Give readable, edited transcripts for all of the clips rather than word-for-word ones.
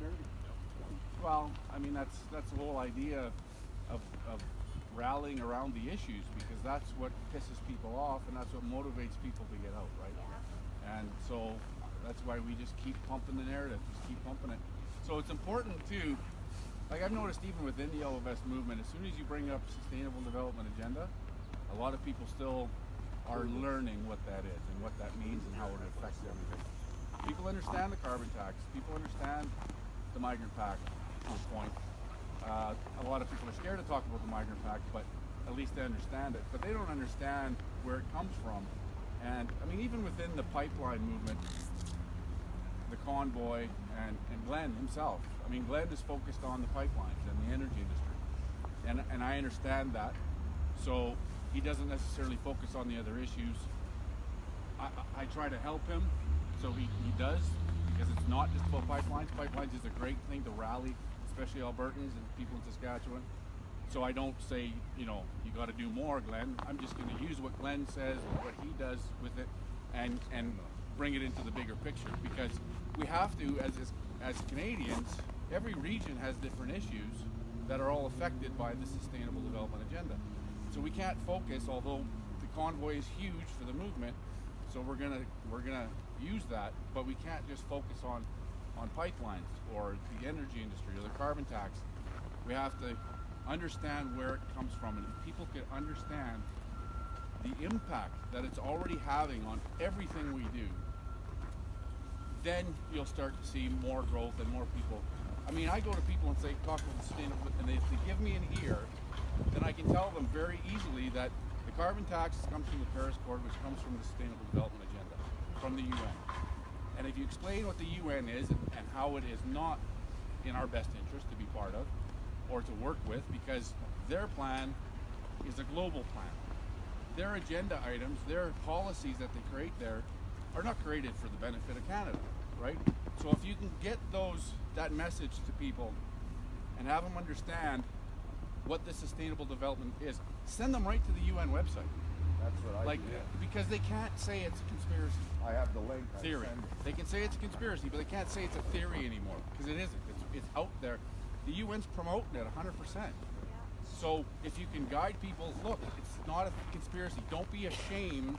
dirty. Well, I mean, that's the whole idea of rallying around the issues, because that's what pisses people off and that's what motivates people to get out, right? Yeah. And so that's why we just keep pumping the narrative, just keep pumping it. So it's important too, like I've noticed even within the Yellow Vest movement, as soon as you bring up sustainable development agenda, a lot of people still are learning what that is and what that means and how it affects everything. People understand the carbon tax, people understand the migrant pact to a point. A lot of people are scared to talk about the migrant pact, but at least they understand it. But they don't understand where it comes from. And I mean, even within the pipeline movement, the convoy and Glenn himself, I mean, Glenn is focused on the pipelines and the energy industry. And I understand that. So he doesn't necessarily focus on the other issues. I try to help him, so he does, because it's not just about pipelines. Pipelines is a great thing to rally, especially Albertans and people in Saskatchewan. So I don't say, you got to do more, Glenn. I'm just going to use what Glenn says, what he does with it, and bring it into the bigger picture, because we have to, as Canadians, every region has different issues that are all affected by the Sustainable Development Agenda. So we can't focus, although the convoy is huge for the movement, so we're gonna use that, but we can't just focus on pipelines or the energy industry or the carbon tax. We have to understand where it comes from, and if people can understand the impact that it's already having on everything we do, then you'll start to see more growth and more people. I mean, I go to people and say, talk about sustainable, and if they give me an ear, then I can tell them very easily that the carbon tax comes from the Paris Accord, which comes from the Sustainable Development Agenda, from the UN. And if you explain what the UN is and how it is not in our best interest to be part of or to work with, because their plan is a global plan. Their agenda items, their policies that they create there are not created for the benefit of Canada, right? So if you can get that message to people and have them understand what the sustainable development is, send them right to the UN website. That's what I do. Because they can't say it's a conspiracy I have the link. theory. They can say it's a conspiracy, but they can't say it's a theory anymore, because it isn't. It's out there. The UN's promoting it 100%. So if you can guide people, look, it's not a conspiracy. Don't be ashamed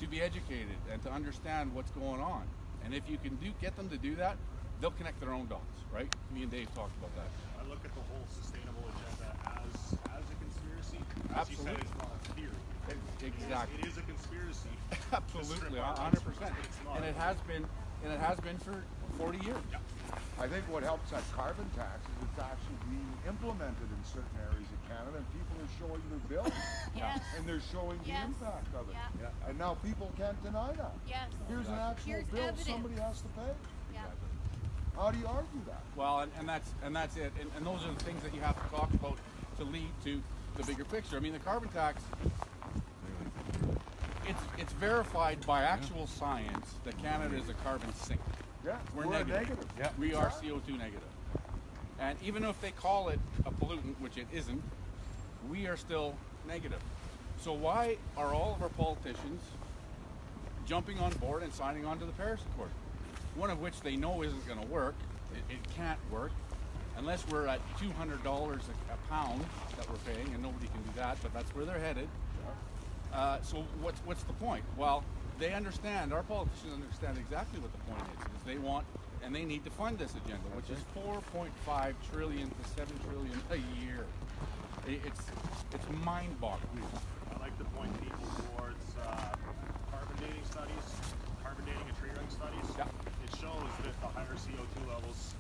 to be educated and to understand what's going on. And if you can get them to do that, they'll connect their own dots, right? Me and Dave talked about that. I look at the whole sustainable agenda as a conspiracy. As Absolutely. you said, it's not a theory. Exactly. It is a conspiracy. Absolutely, 100%. And it has been for 40 years. Yeah. I think what helps that carbon tax is it's actually being implemented in certain areas of Canada, and people are showing their bills. Yes. And they're showing the Yes. impact of it. Yeah. And now people can't deny that. Yes. Here's an actual Here's bill evidence. somebody has to pay. Yeah. How do you argue that? Well, and that's it. And those are the things that you have to talk about to lead to the bigger picture. I mean, the carbon tax, it's verified by actual science that Canada is a carbon sink. Yeah, We're a negative. Yeah. We are CO2 negative. And even if they call it a pollutant, which it isn't, we are still negative. So why are all of our politicians jumping on board and signing on to the Paris Accord? One of which they know isn't going to work. It can't work unless we're at $200 a pound that we're paying, and nobody can do that, but that's where they're headed. So what's the point? Well, they understand, our politicians understand exactly what the point is they want, and they need to fund this agenda, which is 4.5 trillion to 7 trillion a year. It's mind-boggling. I like to point people towards carbon dating studies, carbon dating and tree ring studies. Yeah. It shows that the higher CO2 levels,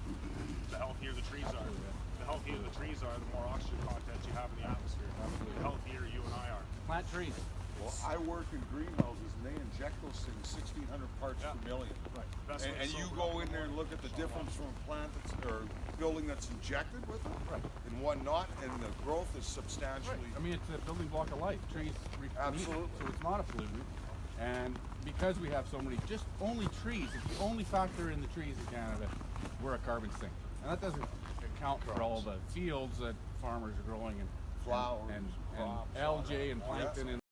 the healthier the trees are. The healthier the trees are, the more oxygen content you have in the atmosphere. The healthier you and I are. Plant trees. Well, I work in greenhouses, and they inject those things 1,600 parts per million. Right. Best way And to you soak it go up in there and look at the difference from a plant or building that's injected with it, Right. and one not, and the growth is substantially. I mean, it's a building block of life. Trees need it, Absolutely. so it's not a pollutant. And because we have so many, just only trees, if you only factor in the trees in Canada, we're a carbon sink. And that doesn't account for all the fields that farmers are growing and Flowers, and crops, algae and plankton and